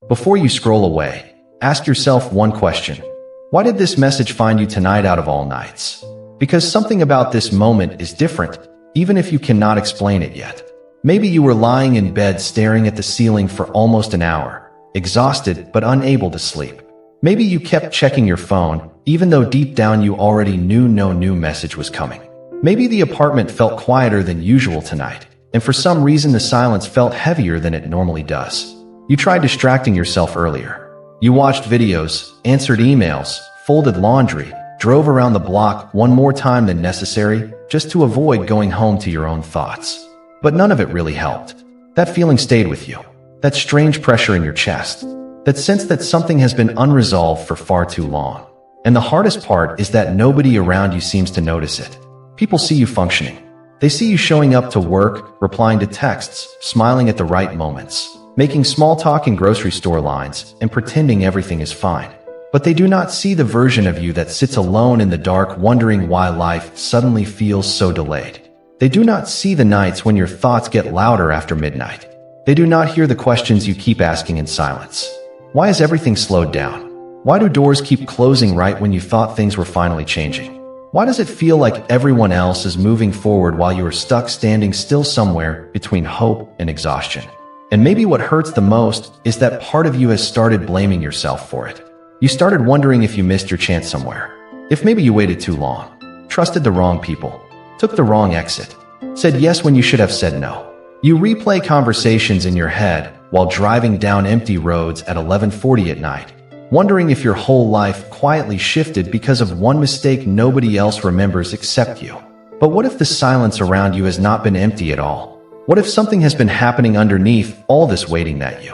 Before you scroll away, ask yourself one question. Why did this message find you tonight out of all nights? Because something about this moment is different, even if you cannot explain it yet. Maybe you were lying in bed staring at the ceiling for almost an hour, exhausted but unable to sleep. Maybe you kept checking your phone, even though deep down you already knew no new message was coming. Maybe the apartment felt quieter than usual tonight, and for some reason the silence felt heavier than it normally does. You tried distracting yourself earlier. You watched videos, answered emails, folded laundry, drove around the block one more time than necessary just to avoid going home to your own thoughts. But none of it really helped. That feeling stayed with you. That strange pressure in your chest. That sense that something has been unresolved for far too long. And the hardest part is that nobody around you seems to notice it. People see you functioning. They see you showing up to work, replying to texts, smiling at the right moments, making small talk in grocery store lines, and pretending everything is fine. But they do not see the version of you that sits alone in the dark wondering why life suddenly feels so delayed. They do not see the nights when your thoughts get louder after midnight. They do not hear the questions you keep asking in silence. Why is everything slowed down? Why do doors keep closing right when you thought things were finally changing? Why does it feel like everyone else is moving forward while you are stuck standing still somewhere between hope and exhaustion? And maybe what hurts the most is that part of you has started blaming yourself for it. You started wondering if you missed your chance somewhere. If maybe you waited too long, trusted the wrong people, took the wrong exit, said yes when you should have said no. You replay conversations in your head while driving down empty roads at 11:40 at night, wondering if your whole life quietly shifted because of one mistake nobody else remembers except you. But what if the silence around you has not been empty at all? What if something has been happening underneath all this waiting that you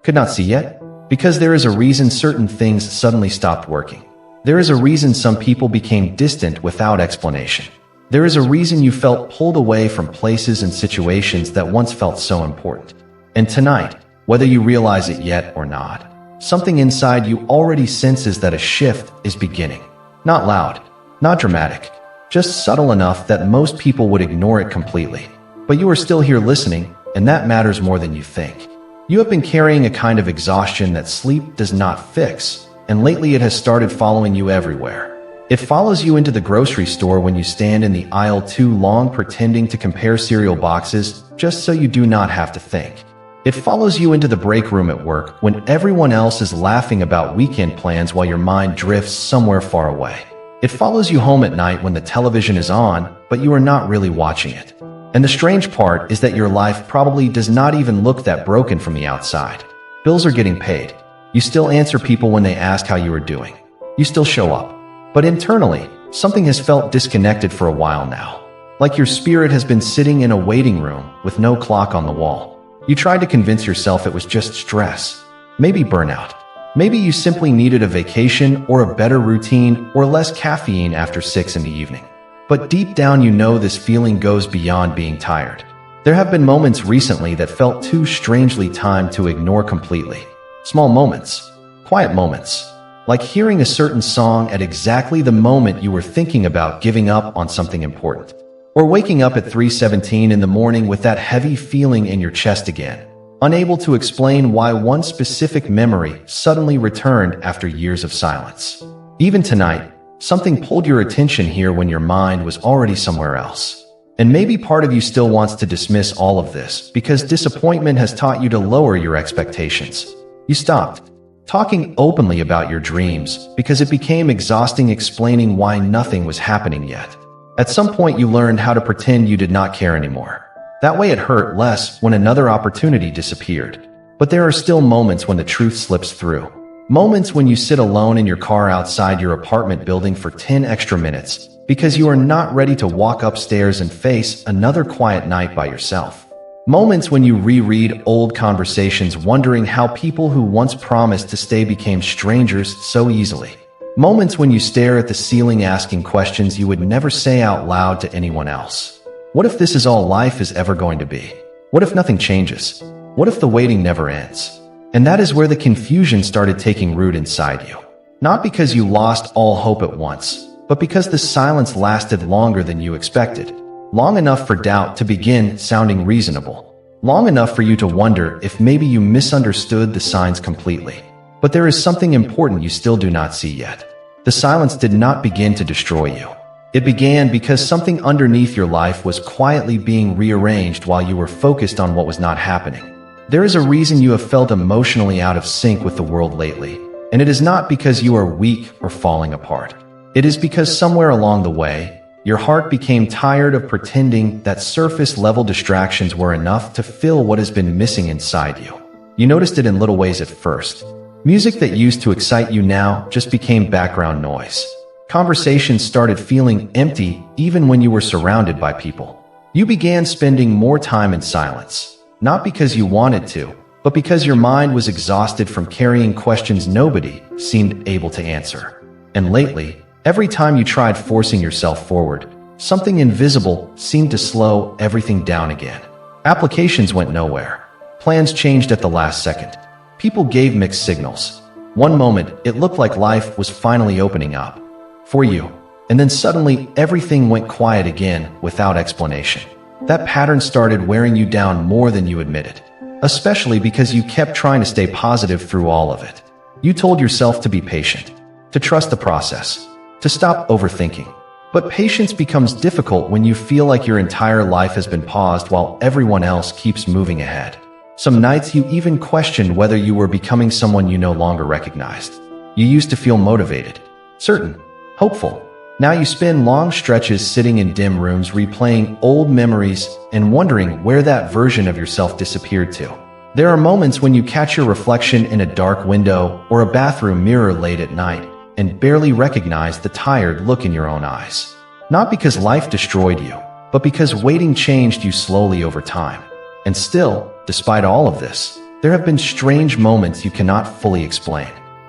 could not see yet? Because there is a reason certain things suddenly stopped working. There is a reason some people became distant without explanation. There is a reason you felt pulled away from places and situations that once felt so important. And tonight, whether you realize it yet or not, something inside you already senses that a shift is beginning. Not loud, not dramatic, just subtle enough that most people would ignore it completely. But you are still here listening, and that matters more than you think. You have been carrying a kind of exhaustion that sleep does not fix, and lately it has started following you everywhere. It follows you into the grocery store when you stand in the aisle too long pretending to compare cereal boxes just so you do not have to think. It follows you into the break room at work when everyone else is laughing about weekend plans while your mind drifts somewhere far away. It follows you home at night when the television is on, but you are not really watching it. And the strange part is that your life probably does not even look that broken from the outside. Bills are getting paid. You still answer people when they ask how you are doing. You still show up. But internally, something has felt disconnected for a while now. Like your spirit has been sitting in a waiting room with no clock on the wall. You tried to convince yourself it was just stress, maybe burnout. Maybe you simply needed a vacation or a better routine or less caffeine after 6 in the evening. But deep down you know this feeling goes beyond being tired. There have been moments recently that felt too strangely timed to ignore completely. Small moments, quiet moments. Like hearing a certain song at exactly the moment you were thinking about giving up on something important. Or waking up at 3:17 in the morning with that heavy feeling in your chest again, unable to explain why one specific memory suddenly returned after years of silence. Even tonight, something pulled your attention here when your mind was already somewhere else. And maybe part of you still wants to dismiss all of this because disappointment has taught you to lower your expectations. You stopped talking openly about your dreams because it became exhausting explaining why nothing was happening yet. At some point you learned how to pretend you did not care anymore. That way it hurt less when another opportunity disappeared. But there are still moments when the truth slips through. Moments when you sit alone in your car outside your apartment building for 10 extra minutes because you are not ready to walk upstairs and face another quiet night by yourself. Moments when you reread old conversations wondering how people who once promised to stay became strangers so easily. Moments when you stare at the ceiling asking questions you would never say out loud to anyone else. What if this is all life is ever going to be? What if nothing changes? What if the waiting never ends? And that is where the confusion started taking root inside you. Not because you lost all hope at once, but because the silence lasted longer than you expected. Long enough for doubt to begin sounding reasonable. long enough for you to wonder if maybe you misunderstood the signs completely. But there is something important you still do not see yet. The silence did not begin to destroy you. It began because something underneath your life was quietly being rearranged while you were focused on what was not happening. There is a reason you have felt emotionally out of sync with the world lately, and it is not because you are weak or falling apart. It is because somewhere along the way, your heart became tired of pretending that surface-level distractions were enough to fill what has been missing inside you. You noticed it in little ways at first. Music that used to excite you now just became background noise. Conversations started feeling empty even when you were surrounded by people. You began spending more time in silence, not because you wanted to, but because your mind was exhausted from carrying questions nobody seemed able to answer. And lately, every time you tried forcing yourself forward, something invisible seemed to slow everything down again. Applications went nowhere. Plans changed at the last second. People gave mixed signals. One moment, it looked like life was finally opening up for you, and then suddenly everything went quiet again without explanation. That pattern started wearing you down more than you admitted, especially because you kept trying to stay positive through all of it. You told yourself to be patient, to trust the process, to stop overthinking. But patience becomes difficult when you feel like your entire life has been paused while everyone else keeps moving ahead. Some nights you even questioned whether you were becoming someone you no longer recognized. You used to feel motivated, certain, hopeful. Now you spend long stretches sitting in dim rooms replaying old memories and wondering where that version of yourself disappeared to. There are moments when you catch your reflection in a dark window or a bathroom mirror late at night and barely recognize the tired look in your own eyes. Not because life destroyed you, but because waiting changed you slowly over time. And still, despite all of this, there have been strange moments you cannot fully explain.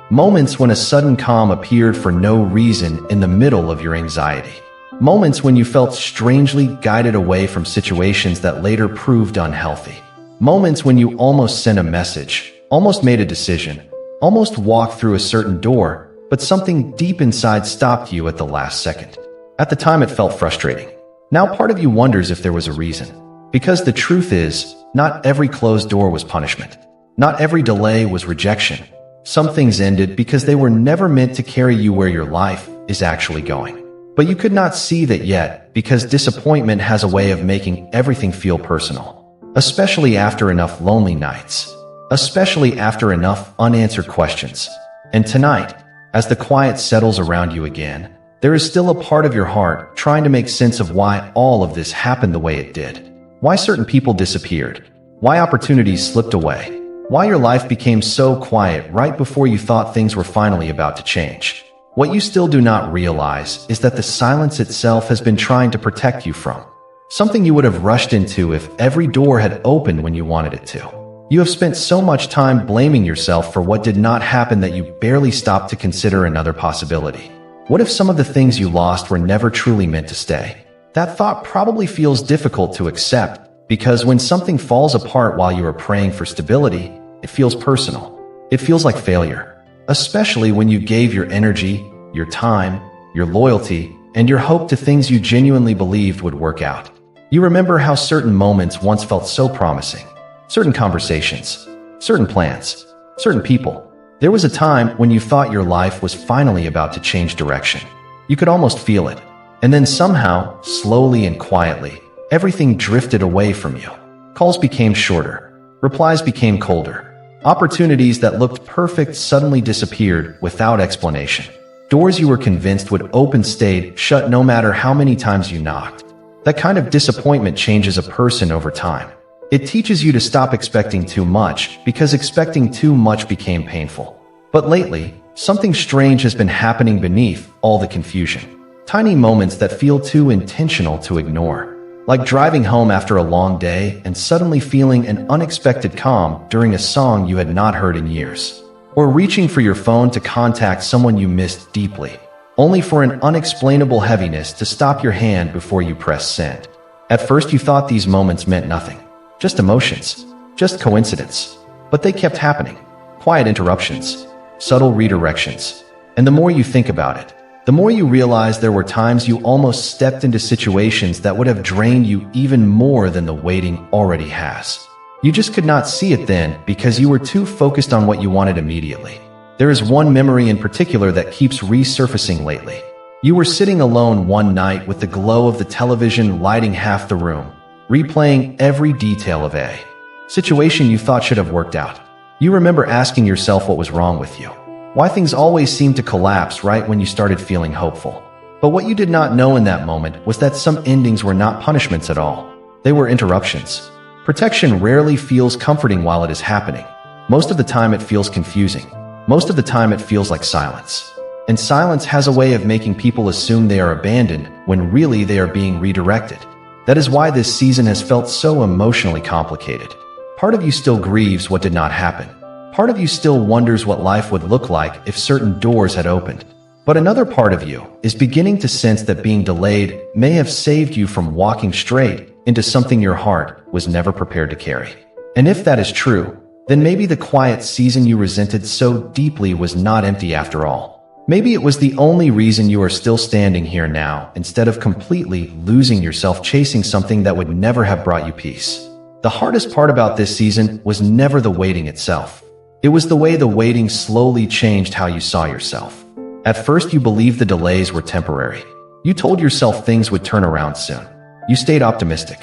Moments when a sudden calm appeared for no reason in the middle of your anxiety. Moments when you felt strangely guided away from situations that later proved unhealthy. Moments when you almost sent a message, almost made a decision, almost walked through a certain door, but something deep inside stopped you at the last second. At the time, it felt frustrating. Now part of you wonders if there was a reason. Because the truth is, not every closed door was punishment. Not every delay was rejection. Some things ended because they were never meant to carry you where your life is actually going. But you could not see that yet because disappointment has a way of making everything feel personal. Especially after enough lonely nights. Especially after enough unanswered questions. And tonight, as the quiet settles around you again, there is still a part of your heart trying to make sense of why all of this happened the way it did. Why certain people disappeared. Why opportunities slipped away. Why your life became so quiet right before you thought things were finally about to change. What you still do not realize is that the silence itself has been trying to protect you from something you would have rushed into if every door had opened when you wanted it to. You have spent so much time blaming yourself for what did not happen that you barely stopped to consider another possibility. What if some of the things you lost were never truly meant to stay? That thought probably feels difficult to accept because when something falls apart while you are praying for stability, it feels personal. It feels like failure, especially when you gave your energy, your time, your loyalty, and your hope to things you genuinely believed would work out. You remember how certain moments once felt so promising. Certain conversations, certain plans, certain people. There was a time when you thought your life was finally about to change direction. You could almost feel it. And then somehow, slowly and quietly, everything drifted away from you. Calls became shorter. Replies became colder. Opportunities that looked perfect suddenly disappeared without explanation. Doors you were convinced would open stayed shut no matter how many times you knocked. That kind of disappointment changes a person over time. It teaches you to stop expecting too much because expecting too much became painful. But lately, something strange has been happening beneath all the confusion. Tiny moments that feel too intentional to ignore. Like driving home after a long day and suddenly feeling an unexpected calm during a song you had not heard in years. Or reaching for your phone to contact someone you missed deeply, only for an unexplainable heaviness to stop your hand before you press send. At first you thought these moments meant nothing. Just emotions, just coincidence. But they kept happening. Quiet interruptions, subtle redirections. And the more you think about it, the more you realize there were times you almost stepped into situations that would have drained you even more than the waiting already has. You just could not see it then because you were too focused on what you wanted immediately. There is one memory in particular that keeps resurfacing lately. You were sitting alone one night with the glow of the television lighting half the room, replaying every detail of a situation you thought should have worked out. You remember asking yourself what was wrong with you, why things always seemed to collapse right when you started feeling hopeful. But what you did not know in that moment was that some endings were not punishments at all. They were interruptions. Protection rarely feels comforting while it is happening. Most of the time it feels confusing. Most of the time it feels like silence. And silence has a way of making people assume they are abandoned when really they are being redirected. That is why this season has felt so emotionally complicated. Part of you still grieves what did not happen. Part of you still wonders what life would look like if certain doors had opened. But another part of you is beginning to sense that being delayed may have saved you from walking straight into something your heart was never prepared to carry. And if that is true, then maybe the quiet season you resented so deeply was not empty after all. Maybe it was the only reason you are still standing here now instead of completely losing yourself chasing something that would never have brought you peace. The hardest part about this season was never the waiting itself. It was the way the waiting slowly changed how you saw yourself. At first, you believed the delays were temporary. You told yourself things would turn around soon. You stayed optimistic.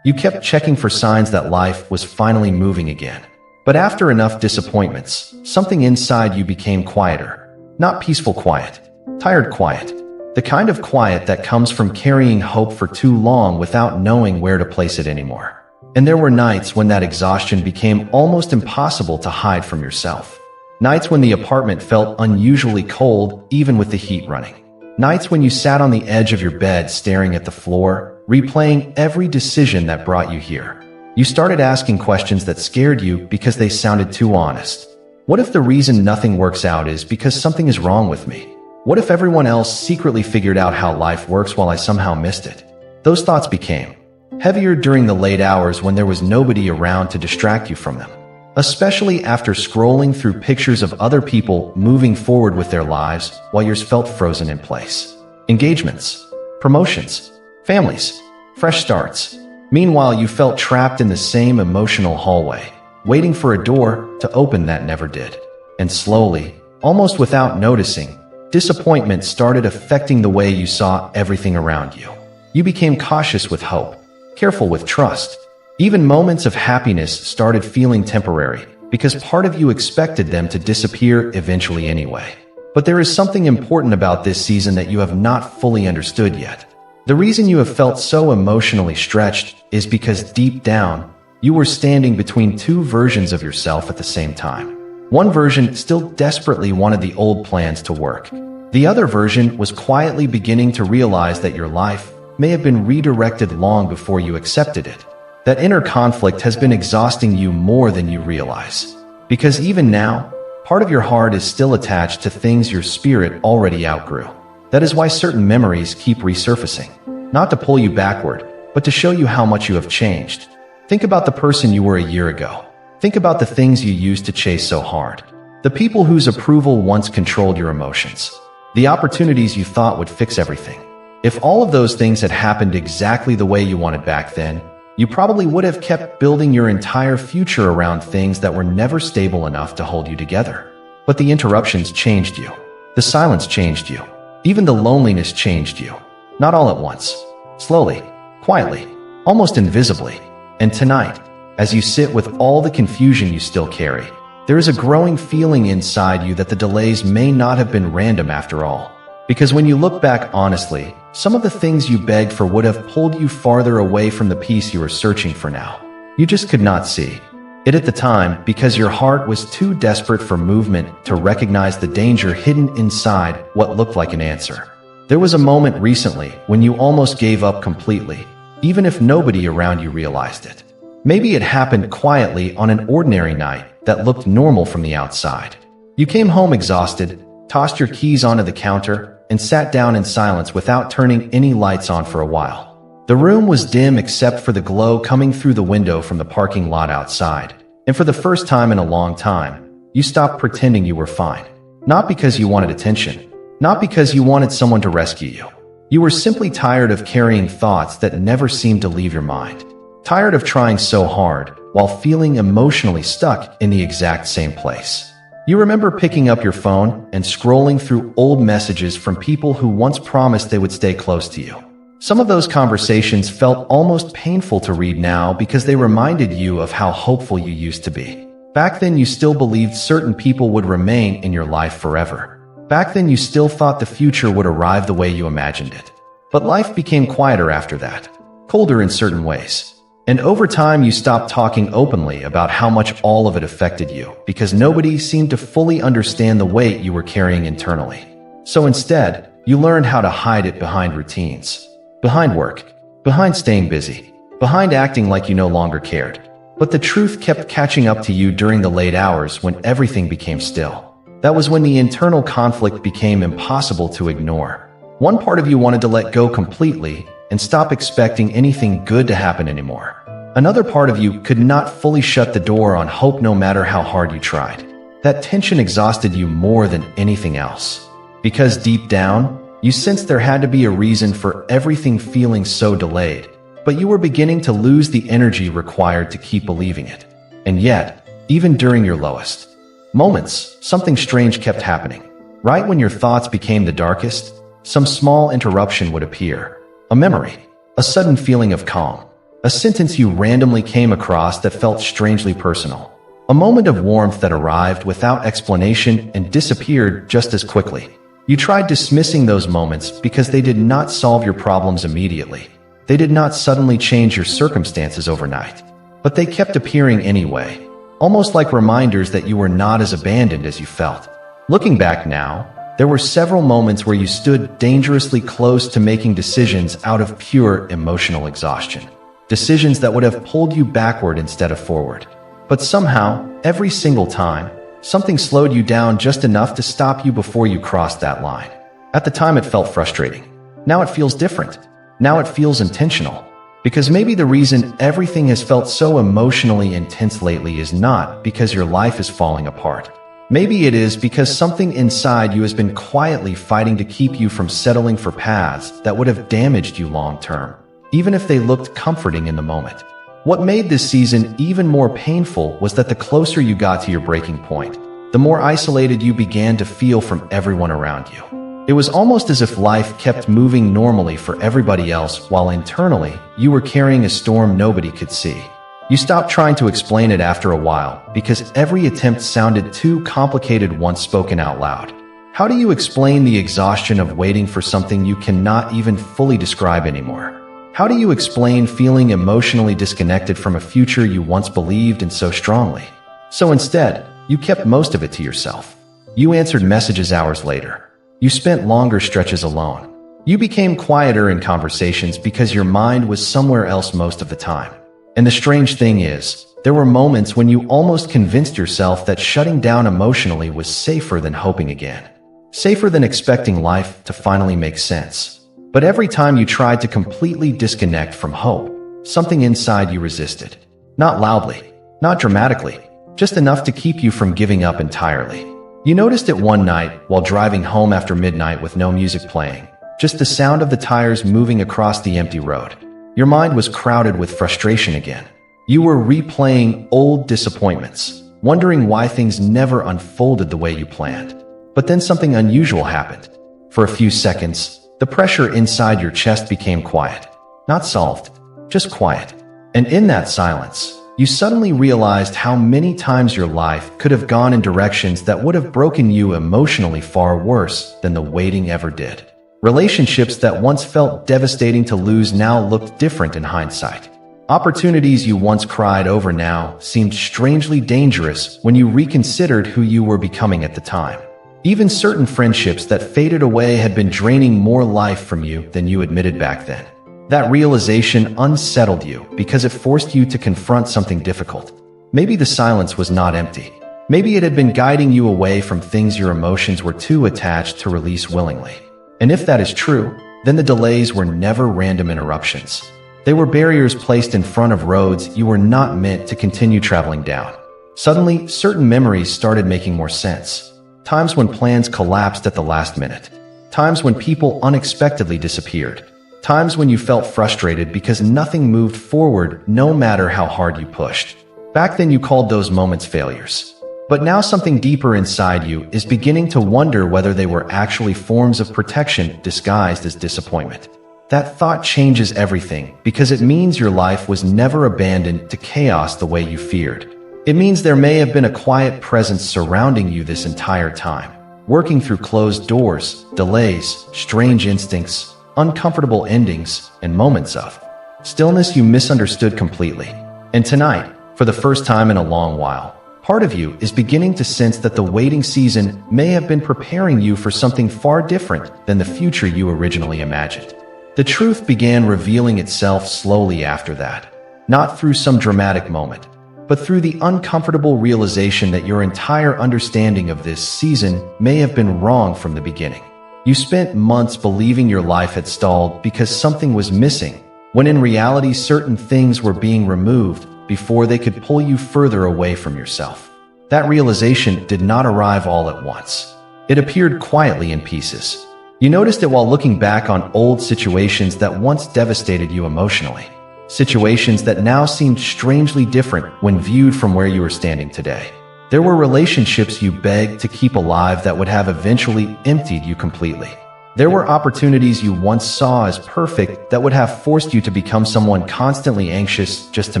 You kept checking for signs that life was finally moving again. But after enough disappointments, something inside you became quieter. Not peaceful quiet, tired quiet. The kind of quiet that comes from carrying hope for too long without knowing where to place it anymore. And there were nights when that exhaustion became almost impossible to hide from yourself. Nights when the apartment felt unusually cold, even with the heat running. Nights when you sat on the edge of your bed staring at the floor, replaying every decision that brought you here. You started asking questions that scared you because they sounded too honest. What if the reason nothing works out is because something is wrong with me? What if everyone else secretly figured out how life works while I somehow missed it? Those thoughts became heavier during the late hours when there was nobody around to distract you from them. Especially after scrolling through pictures of other people moving forward with their lives while yours felt frozen in place. Engagements, promotions, families, fresh starts. Meanwhile, you felt trapped in the same emotional hallway, waiting for a door to open that never did. And slowly, almost without noticing, disappointment started affecting the way you saw everything around you. You became cautious with hope, careful with trust. Even moments of happiness started feeling temporary because part of you expected them to disappear eventually anyway. But there is something important about this season that you have not fully understood yet. The reason you have felt so emotionally stretched is because deep down, you were standing between two versions of yourself at the same time. One version still desperately wanted the old plans to work. The other version was quietly beginning to realize that your life may have been redirected long before you accepted it. That inner conflict has been exhausting you more than you realize. Because even now, part of your heart is still attached to things your spirit already outgrew. That is why certain memories keep resurfacing. Not to pull you backward, but to show you how much you have changed. Think about the person you were a year ago. Think about the things you used to chase so hard. The people whose approval once controlled your emotions. The opportunities you thought would fix everything. If all of those things had happened exactly the way you wanted back then, you probably would have kept building your entire future around things that were never stable enough to hold you together. But the interruptions changed you. The silence changed you. Even the loneliness changed you. Not all at once. Slowly, quietly, almost invisibly. And tonight, as you sit with all the confusion you still carry, there is a growing feeling inside you that the delays may not have been random after all. Because when you look back honestly, some of the things you begged for would have pulled you farther away from the peace you are searching for now. You just could not see it at the time because your heart was too desperate for movement to recognize the danger hidden inside what looked like an answer. There was a moment recently when you almost gave up completely, even if nobody around you realized it. Maybe it happened quietly on an ordinary night that looked normal from the outside. You came home exhausted, tossed your keys onto the counter, and sat down in silence without turning any lights on for a while. The room was dim except for the glow coming through the window from the parking lot outside. And for the first time in a long time, you stopped pretending you were fine. Not because you wanted attention, not because you wanted someone to rescue you. You were simply tired of carrying thoughts that never seemed to leave your mind. Tired of trying so hard, while feeling emotionally stuck in the exact same place. You remember picking up your phone and scrolling through old messages from people who once promised they would stay close to you. Some of those conversations felt almost painful to read now because they reminded you of how hopeful you used to be. Back then, you still believed certain people would remain in your life forever. Back then, you still thought the future would arrive the way you imagined it. But life became quieter after that, colder in certain ways. And over time, you stopped talking openly about how much all of it affected you because nobody seemed to fully understand the weight you were carrying internally. So instead, you learned how to hide it behind routines, behind work, behind staying busy, behind acting like you no longer cared. But the truth kept catching up to you during the late hours when everything became still. That was when the internal conflict became impossible to ignore. One part of you wanted to let go completely and stop expecting anything good to happen anymore. Another part of you could not fully shut the door on hope no matter how hard you tried. That tension exhausted you more than anything else. Because deep down, you sensed there had to be a reason for everything feeling so delayed, but you were beginning to lose the energy required to keep believing it. And yet, even during your lowest moments, something strange kept happening. Right when your thoughts became the darkest, some small interruption would appear. A memory, a sudden feeling of calm, a sentence you randomly came across that felt strangely personal, a moment of warmth that arrived without explanation and disappeared just as quickly. You tried dismissing those moments because they did not solve your problems immediately. They did not suddenly change your circumstances overnight, but they kept appearing anyway, almost like reminders that you were not as abandoned as you felt. Looking back now, there were several moments where you stood dangerously close to making decisions out of pure emotional exhaustion. Decisions that would have pulled you backward instead of forward. But somehow, every single time, something slowed you down just enough to stop you before you crossed that line. At the time, it felt frustrating. Now it feels different. Now it feels intentional. Because maybe the reason everything has felt so emotionally intense lately is not because your life is falling apart. Maybe it is because something inside you has been quietly fighting to keep you from settling for paths that would have damaged you long term, even if they looked comforting in the moment. What made this season even more painful was that the closer you got to your breaking point, the more isolated you began to feel from everyone around you. It was almost as if life kept moving normally for everybody else while internally you were carrying a storm nobody could see. You stopped trying to explain it after a while because every attempt sounded too complicated once spoken out loud. How do you explain the exhaustion of waiting for something you cannot even fully describe anymore? How do you explain feeling emotionally disconnected from a future you once believed in so strongly? So instead, you kept most of it to yourself. You answered messages hours later. You spent longer stretches alone. You became quieter in conversations because your mind was somewhere else most of the time. And the strange thing is, there were moments when you almost convinced yourself that shutting down emotionally was safer than hoping again. Safer than expecting life to finally make sense. But every time you tried to completely disconnect from hope, something inside you resisted. Not loudly, not dramatically, just enough to keep you from giving up entirely. You noticed it one night while driving home after midnight with no music playing, just the sound of the tires moving across the empty road. Your mind was crowded with frustration again. You were replaying old disappointments, wondering why things never unfolded the way you planned. But then something unusual happened. For a few seconds, the pressure inside your chest became quiet. Not solved, just quiet. And in that silence, you suddenly realized how many times your life could have gone in directions that would have broken you emotionally far worse than the waiting ever did. Relationships that once felt devastating to lose now looked different in hindsight. Opportunities you once cried over now seemed strangely dangerous when you reconsidered who you were becoming at the time. Even certain friendships that faded away had been draining more life from you than you admitted back then. That realization unsettled you because it forced you to confront something difficult. Maybe the silence was not empty. Maybe it had been guiding you away from things your emotions were too attached to release willingly. And if that is true, then the delays were never random interruptions. They were barriers placed in front of roads you were not meant to continue traveling down. Suddenly, certain memories started making more sense. Times when plans collapsed at the last minute. Times when people unexpectedly disappeared. Times when you felt frustrated because nothing moved forward no matter how hard you pushed. Back then you called those moments failures. But now something deeper inside you is beginning to wonder whether they were actually forms of protection disguised as disappointment. That thought changes everything because it means your life was never abandoned to chaos the way you feared. It means there may have been a quiet presence surrounding you this entire time, working through closed doors, delays, strange instincts, uncomfortable endings, and moments of stillness you misunderstood completely. And tonight, for the first time in a long while, part of you is beginning to sense that the waiting season may have been preparing you for something far different than the future you originally imagined. The truth began revealing itself slowly after that, not through some dramatic moment, but through the uncomfortable realization that your entire understanding of this season may have been wrong from the beginning. You spent months believing your life had stalled because something was missing, when in reality certain things were being removed before they could pull you further away from yourself. That realization did not arrive all at once. It appeared quietly in pieces. You noticed it while looking back on old situations that once devastated you emotionally. Situations that now seemed strangely different when viewed from where you were standing today. There were relationships you begged to keep alive that would have eventually emptied you completely. There were opportunities you once saw as perfect that would have forced you to become someone constantly anxious just to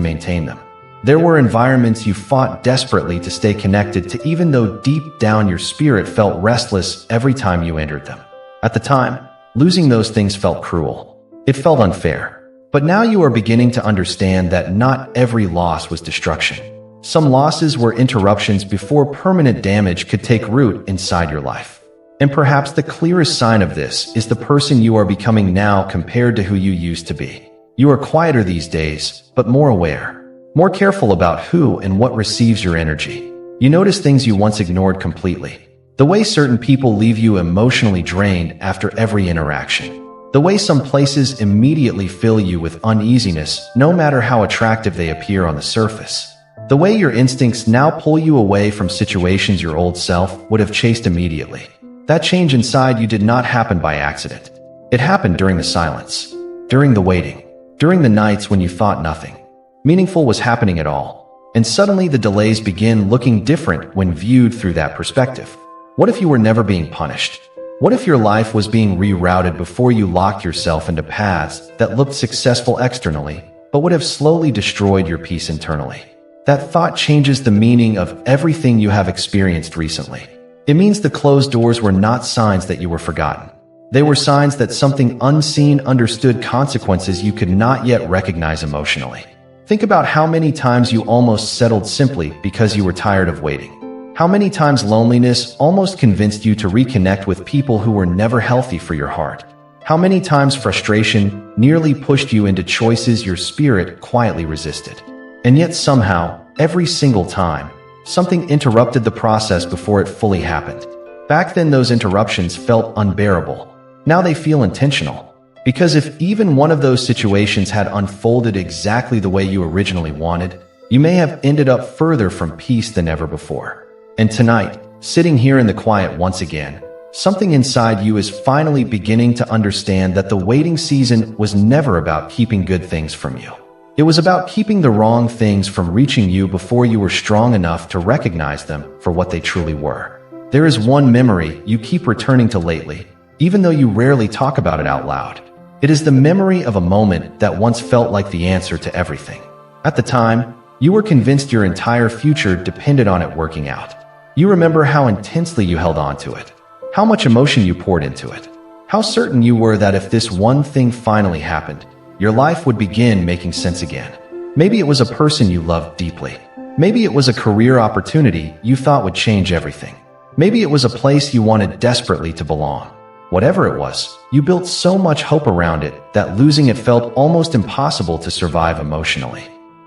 maintain them. There were environments you fought desperately to stay connected to even though deep down your spirit felt restless every time you entered them. At the time, losing those things felt cruel. It felt unfair. But now you are beginning to understand that not every loss was destruction. Some losses were interruptions before permanent damage could take root inside your life. And perhaps the clearest sign of this is the person you are becoming now compared to who you used to be. You are quieter these days, but more aware. More careful about who and what receives your energy. You notice things you once ignored completely. The way certain people leave you emotionally drained after every interaction. The way some places immediately fill you with uneasiness, no matter how attractive they appear on the surface. The way your instincts now pull you away from situations your old self would have chased immediately. That change inside you did not happen by accident. It happened during the silence, during the waiting, during the nights when you thought nothing meaningful was happening at all. And suddenly the delays begin looking different when viewed through that perspective. What if you were never being punished? What if your life was being rerouted before you locked yourself into paths that looked successful externally, but would have slowly destroyed your peace internally? That thought changes the meaning of everything you have experienced recently. It means the closed doors were not signs that you were forgotten. They were signs that something unseen understood consequences you could not yet recognize emotionally. Think about how many times you almost settled simply because you were tired of waiting. How many times loneliness almost convinced you to reconnect with people who were never healthy for your heart? How many times frustration nearly pushed you into choices your spirit quietly resisted? And yet somehow, every single time, something interrupted the process before it fully happened. Back then those interruptions felt unbearable. Now they feel intentional. Because if even one of those situations had unfolded exactly the way you originally wanted, you may have ended up further from peace than ever before. And tonight, sitting here in the quiet once again, something inside you is finally beginning to understand that the waiting season was never about keeping good things from you. It was about keeping the wrong things from reaching you before you were strong enough to recognize them for what they truly were. There is one memory you keep returning to lately, even though you rarely talk about it out loud. It is the memory of a moment that once felt like the answer to everything. At the time, you were convinced your entire future depended on it working out. You remember how intensely you held on to it, how much emotion you poured into it, how certain you were that if this one thing finally happened, your life would begin making sense again. Maybe it was a person you loved deeply. Maybe it was a career opportunity you thought would change everything. Maybe it was a place you wanted desperately to belong. Whatever it was, you built so much hope around it that losing it felt almost impossible to survive emotionally.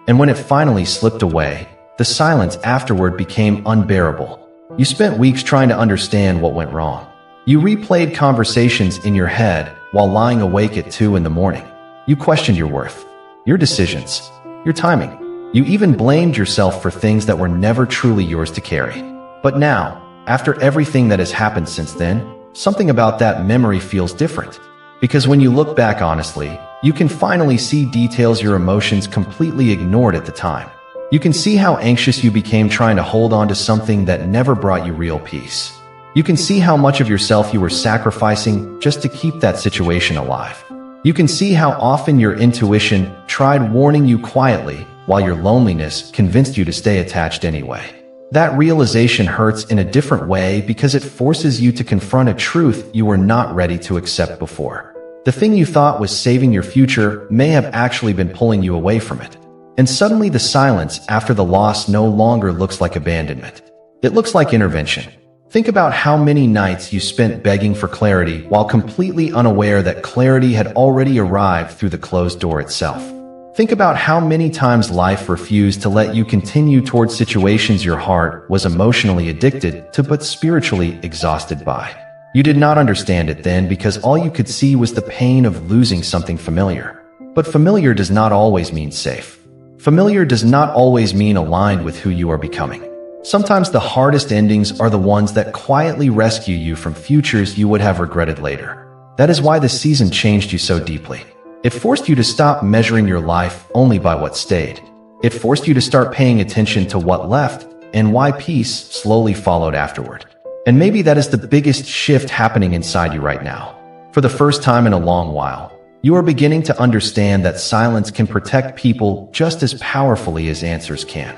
And when it finally slipped away, the silence afterward became unbearable. You spent weeks trying to understand what went wrong. You replayed conversations in your head while lying awake at 2 in the morning. You questioned your worth, your decisions, your timing. You even blamed yourself for things that were never truly yours to carry. But now, after everything that has happened since then, something about that memory feels different. Because when you look back honestly, you can finally see details your emotions completely ignored at the time. You can see how anxious you became trying to hold on to something that never brought you real peace. You can see how much of yourself you were sacrificing just to keep that situation alive. You can see how often your intuition tried warning you quietly, while your loneliness convinced you to stay attached anyway. That realization hurts in a different way because it forces you to confront a truth you were not ready to accept before. The thing you thought was saving your future may have actually been pulling you away from it. And suddenly the silence after the loss no longer looks like abandonment. It looks like intervention. Think about how many nights you spent begging for clarity while completely unaware that clarity had already arrived through the closed door itself. Think about how many times life refused to let you continue towards situations your heart was emotionally addicted to but spiritually exhausted by. You did not understand it then because all you could see was the pain of losing something familiar. But familiar does not always mean safe. Familiar does not always mean aligned with who you are becoming. Sometimes the hardest endings are the ones that quietly rescue you from futures you would have regretted later. That is why the season changed you so deeply. It forced you to stop measuring your life only by what stayed. It forced you to start paying attention to what left and why peace slowly followed afterward. And maybe that is the biggest shift happening inside you right now. For the first time in a long while, you are beginning to understand that silence can protect people just as powerfully as answers can.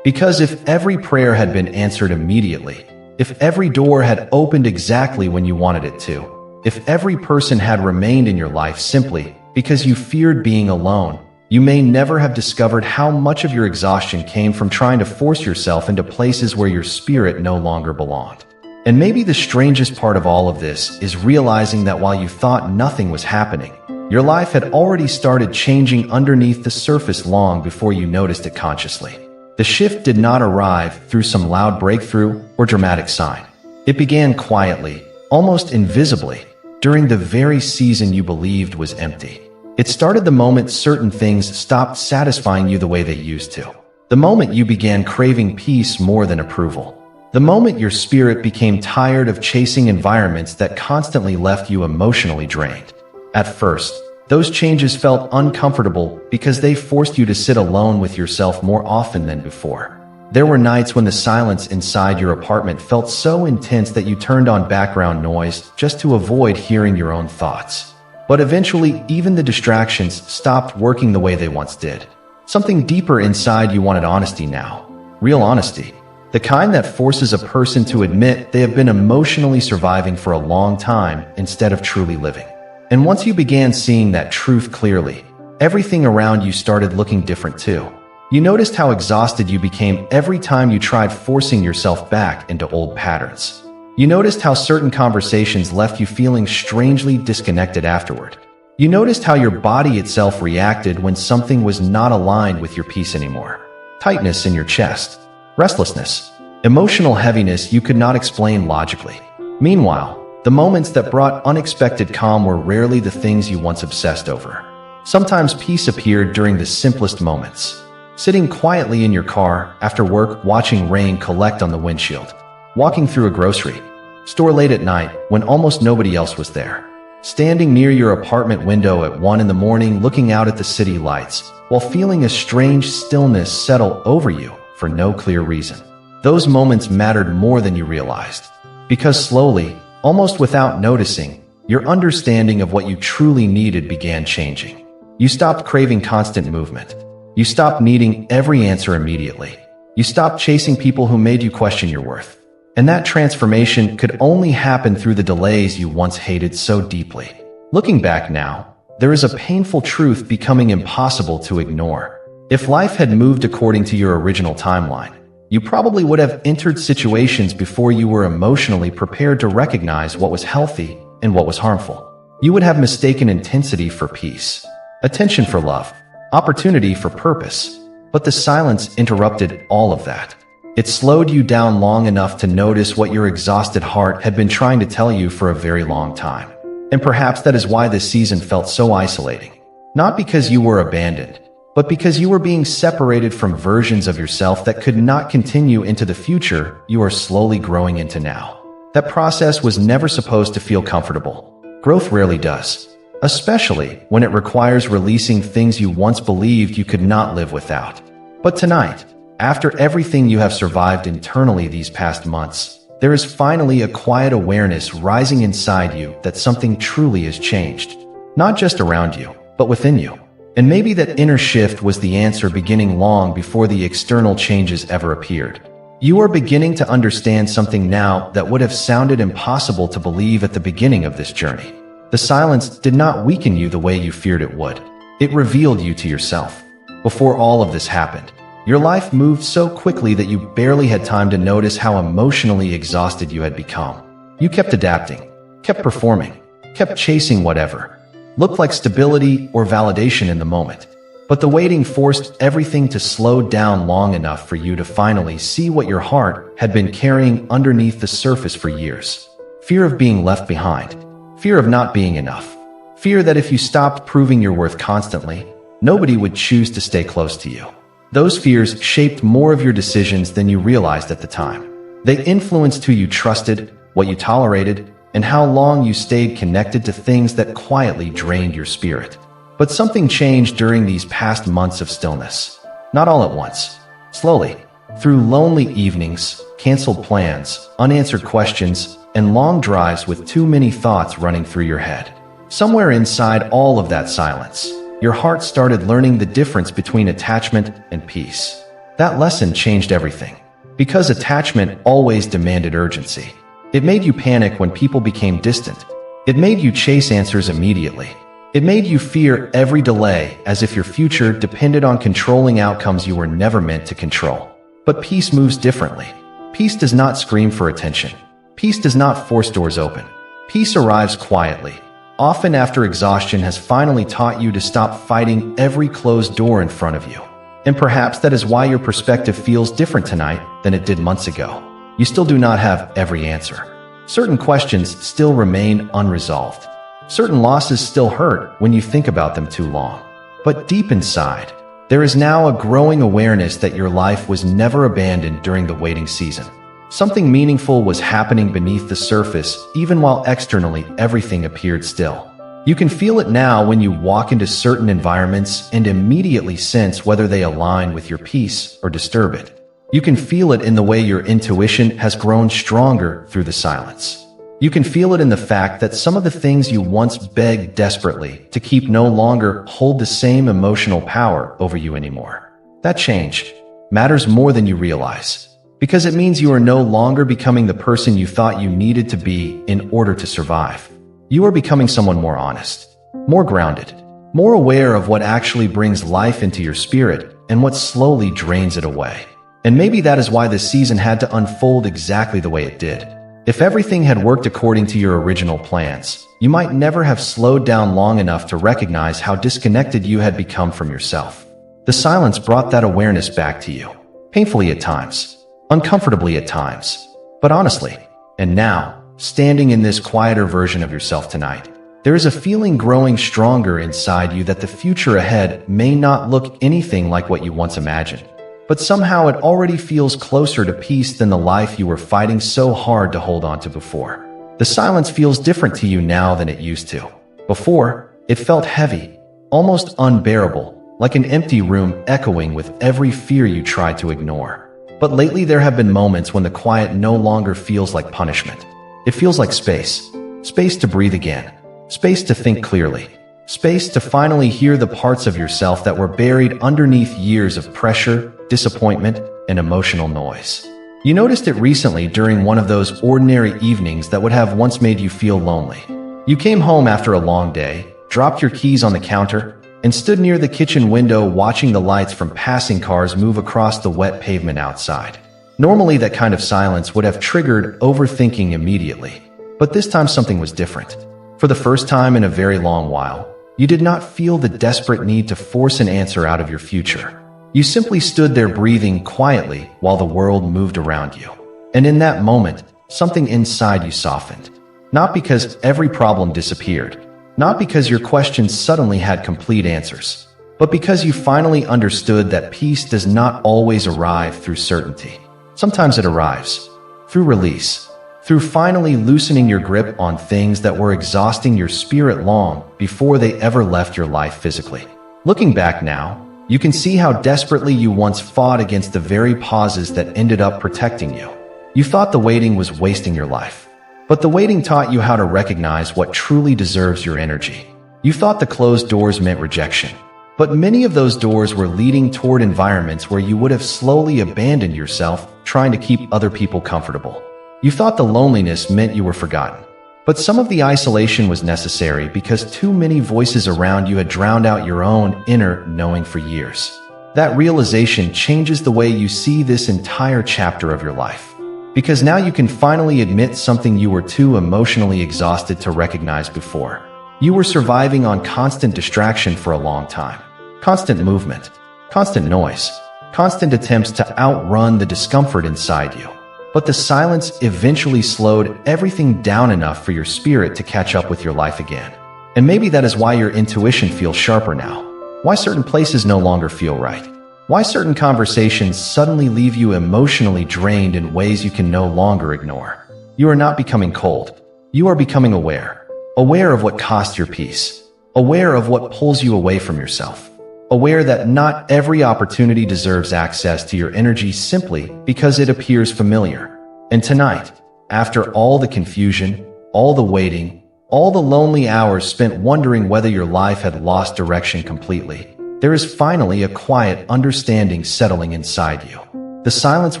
Because if every prayer had been answered immediately, if every door had opened exactly when you wanted it to, if every person had remained in your life simply because you feared being alone, you may never have discovered how much of your exhaustion came from trying to force yourself into places where your spirit no longer belonged. And maybe the strangest part of all of this is realizing that while you thought nothing was happening, your life had already started changing underneath the surface long before you noticed it consciously. The shift did not arrive through some loud breakthrough or dramatic sign. It began quietly, almost invisibly, during the very season you believed was empty. It started the moment certain things stopped satisfying you the way they used to. The moment you began craving peace more than approval. The moment your spirit became tired of chasing environments that constantly left you emotionally drained. At first, those changes felt uncomfortable because they forced you to sit alone with yourself more often than before. There were nights when the silence inside your apartment felt so intense that you turned on background noise just to avoid hearing your own thoughts. But eventually, even the distractions stopped working the way they once did. Something deeper inside you wanted honesty now. Real honesty. The kind that forces a person to admit they have been emotionally surviving for a long time instead of truly living. And once you began seeing that truth clearly, everything around you started looking different too. You noticed how exhausted you became every time you tried forcing yourself back into old patterns. You noticed how certain conversations left you feeling strangely disconnected afterward. You noticed how your body itself reacted when something was not aligned with your peace anymore. Tightness in your chest, restlessness, emotional heaviness you could not explain logically. Meanwhile, the moments that brought unexpected calm were rarely the things you once obsessed over. Sometimes peace appeared during the simplest moments. Sitting quietly in your car after work watching rain collect on the windshield. Walking through a grocery store late at night when almost nobody else was there. Standing near your apartment window at 1 a.m. looking out at the city lights while feeling a strange stillness settle over you for no clear reason. Those moments mattered more than you realized. Because slowly, almost without noticing, your understanding of what you truly needed began changing. You stopped craving constant movement. You stopped needing every answer immediately. You stopped chasing people who made you question your worth. And that transformation could only happen through the delays you once hated so deeply. Looking back now, there is a painful truth becoming impossible to ignore. If life had moved according to your original timeline, you probably would have entered situations before you were emotionally prepared to recognize what was healthy and what was harmful. You would have mistaken intensity for peace, attention for love, opportunity for purpose, but the silence interrupted all of that. It slowed you down long enough to notice what your exhausted heart had been trying to tell you for a very long time. And perhaps that is why this season felt so isolating. Not because you were abandoned, but because you were being separated from versions of yourself that could not continue into the future you are slowly growing into now. That process was never supposed to feel comfortable. Growth rarely does. Especially when it requires releasing things you once believed you could not live without. But tonight, After everything you have survived internally these past months, there is finally a quiet awareness rising inside you that something truly has changed. Not just around you, but within you. And maybe that inner shift was the answer beginning long before the external changes ever appeared. You are beginning to understand something now that would have sounded impossible to believe at the beginning of this journey. The silence did not weaken you the way you feared it would. It revealed you to yourself. Before all of this happened, your life moved so quickly that you barely had time to notice how emotionally exhausted you had become. You kept adapting, kept performing, kept chasing whatever looked like stability or validation in the moment. But the waiting forced everything to slow down long enough for you to finally see what your heart had been carrying underneath the surface for years. Fear of being left behind. Fear of not being enough. Fear that if you stopped proving your worth constantly, nobody would choose to stay close to you. Those fears shaped more of your decisions than you realized at the time. They influenced who you trusted, what you tolerated, and how long you stayed connected to things that quietly drained your spirit. But something changed during these past months of stillness. Not all at once. Slowly. Through lonely evenings, canceled plans, unanswered questions, and long drives with too many thoughts running through your head. Somewhere inside all of that silence, your heart started learning the difference between attachment and peace. That lesson changed everything. Because attachment always demanded urgency. It made you panic when people became distant. It made you chase answers immediately. It made you fear every delay as if your future depended on controlling outcomes you were never meant to control. But peace moves differently. Peace does not scream for attention. Peace does not force doors open. Peace arrives quietly, often after exhaustion has finally taught you to stop fighting every closed door in front of you. And perhaps that is why your perspective feels different tonight than it did months ago. You still do not have every answer. Certain questions still remain unresolved. Certain losses still hurt when you think about them too long. But deep inside, there is now a growing awareness that your life was never abandoned during the waiting season. Something meaningful was happening beneath the surface, even while externally everything appeared still. You can feel it now when you walk into certain environments and immediately sense whether they align with your peace or disturb it. You can feel it in the way your intuition has grown stronger through the silence. You can feel it in the fact that some of the things you once begged desperately to keep no longer hold the same emotional power over you anymore. That change matters more than you realize, because it means you are no longer becoming the person you thought you needed to be in order to survive. You are becoming someone more honest, more grounded, more aware of what actually brings life into your spirit and what slowly drains it away. And maybe that is why this season had to unfold exactly the way it did. If everything had worked according to your original plans, you might never have slowed down long enough to recognize how disconnected you had become from yourself. The silence brought that awareness back to you, painfully at times, uncomfortably at times, but honestly. And now, standing in this quieter version of yourself tonight, there is a feeling growing stronger inside you that the future ahead may not look anything like what you once imagined. But somehow it already feels closer to peace than the life you were fighting so hard to hold on to before. The silence feels different to you now than it used to. Before, it felt heavy, almost unbearable, like an empty room echoing with every fear you tried to ignore. But lately there have been moments when the quiet no longer feels like punishment. It feels like space. Space to breathe again. Space to think clearly. Space to finally hear the parts of yourself that were buried underneath years of pressure, disappointment, and emotional noise. You noticed it recently during one of those ordinary evenings that would have once made you feel lonely. You came home after a long day, dropped your keys on the counter, and stood near the kitchen window watching the lights from passing cars move across the wet pavement outside. Normally, that kind of silence would have triggered overthinking immediately, but this time something was different. For the first time in a very long while, you did not feel the desperate need to force an answer out of your future. You simply stood there breathing quietly while the world moved around you. And in that moment, something inside you softened. Not because every problem disappeared, not because your questions suddenly had complete answers, but because you finally understood that peace does not always arrive through certainty. Sometimes it arrives through release, through finally loosening your grip on things that were exhausting your spirit long before they ever left your life physically. Looking back now, You can see how desperately you once fought against the very pauses that ended up protecting you. You thought the waiting was wasting your life. But the waiting taught you how to recognize what truly deserves your energy. You thought the closed doors meant rejection. But many of those doors were leading toward environments where you would have slowly abandoned yourself, trying to keep other people comfortable. You thought the loneliness meant you were forgotten. But some of the isolation was necessary because too many voices around you had drowned out your own inner knowing for years. That realization changes the way you see this entire chapter of your life. Because now you can finally admit something you were too emotionally exhausted to recognize before. You were surviving on constant distraction for a long time. Constant movement, constant noise, constant attempts to outrun the discomfort inside you. But the silence eventually slowed everything down enough for your spirit to catch up with your life again. And maybe that is why your intuition feels sharper now. Why certain places no longer feel right. Why certain conversations suddenly leave you emotionally drained in ways you can no longer ignore. You are not becoming cold. You are becoming aware. Aware of what cost your peace. Aware of what pulls you away from yourself. Aware that not every opportunity deserves access to your energy simply because it appears familiar. And tonight, after all the confusion, all the waiting, all the lonely hours spent wondering whether your life had lost direction completely, there is finally a quiet understanding settling inside you. The silence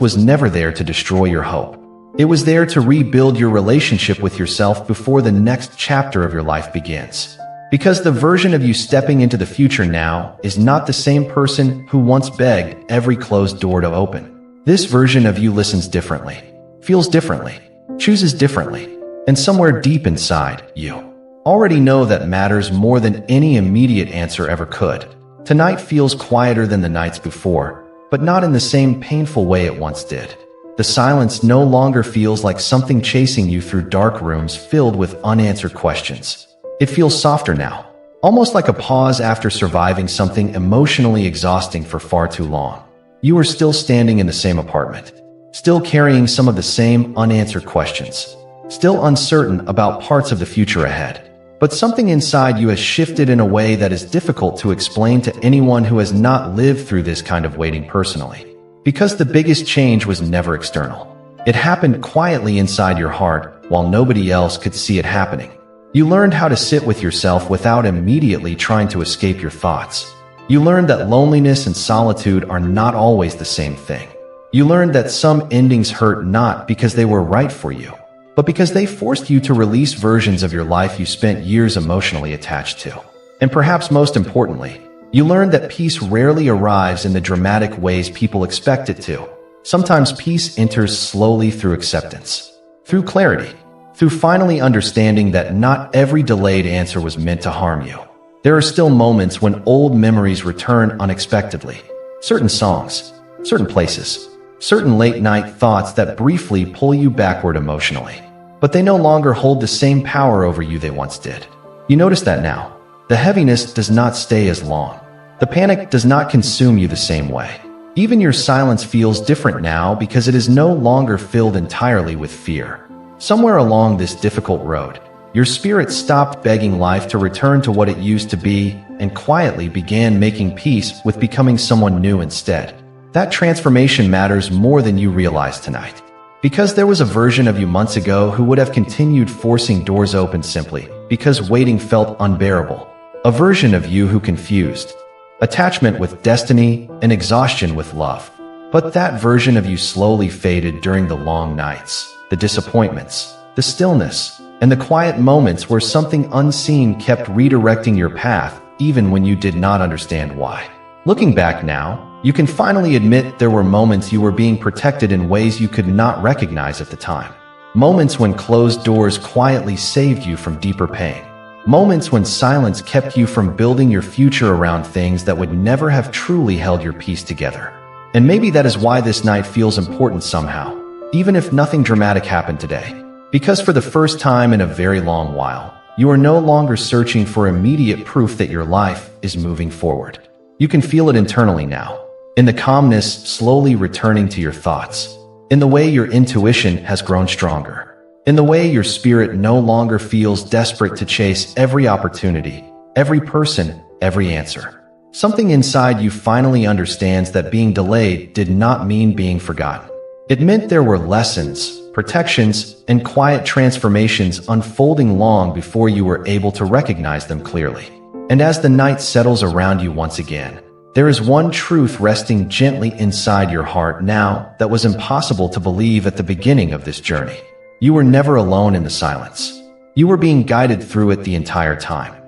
was never there to destroy your hope. It was there to rebuild your relationship with yourself before the next chapter of your life begins. Because the version of you stepping into the future now is not the same person who once begged every closed door to open. This version of you listens differently, feels differently, chooses differently, and somewhere deep inside you already know that matters more than any immediate answer ever could. Tonight feels quieter than the nights before, but not in the same painful way it once did. The silence no longer feels like something chasing you through dark rooms filled with unanswered questions. It feels softer now, almost like a pause after surviving something emotionally exhausting for far too long. You are still standing in the same apartment, still carrying some of the same unanswered questions, still uncertain about parts of the future ahead. But something inside you has shifted in a way that is difficult to explain to anyone who has not lived through this kind of waiting personally. Because the biggest change was never external. It happened quietly inside your heart while nobody else could see it happening. You learned how to sit with yourself without immediately trying to escape your thoughts. You learned that loneliness and solitude are not always the same thing. You learned that some endings hurt not because they were right for you, but because they forced you to release versions of your life you spent years emotionally attached to. And perhaps most importantly, you learned that peace rarely arrives in the dramatic ways people expect it to. Sometimes peace enters slowly through acceptance, through clarity, through finally understanding that not every delayed answer was meant to harm you. There are still moments when old memories return unexpectedly. Certain songs, certain places, certain late-night thoughts that briefly pull you backward emotionally. But they no longer hold the same power over you they once did. You notice that now. The heaviness does not stay as long. The panic does not consume you the same way. Even your silence feels different now because it is no longer filled entirely with fear. Somewhere along this difficult road, your spirit stopped begging life to return to what it used to be and quietly began making peace with becoming someone new instead. That transformation matters more than you realize tonight. Because there was a version of you months ago who would have continued forcing doors open simply because waiting felt unbearable. A version of you who confused attachment with destiny and exhaustion with love. But that version of you slowly faded during the long nights, the disappointments, the stillness, and the quiet moments where something unseen kept redirecting your path even when you did not understand why. Looking back now, you can finally admit there were moments you were being protected in ways you could not recognize at the time. Moments when closed doors quietly saved you from deeper pain. Moments when silence kept you from building your future around things that would never have truly held your peace together. And maybe that is why this night feels important somehow, even if nothing dramatic happened today. Because for the first time in a very long while, you are no longer searching for immediate proof that your life is moving forward. You can feel it internally now, in the calmness slowly returning to your thoughts, in the way your intuition has grown stronger, in the way your spirit no longer feels desperate to chase every opportunity, every person, every answer. Something inside you finally understands that being delayed did not mean being forgotten. It meant there were lessons, protections, and quiet transformations unfolding long before you were able to recognize them clearly. And as the night settles around you once again, there is one truth resting gently inside your heart now that was impossible to believe at the beginning of this journey. You were never alone in the silence. You were being guided through it the entire time.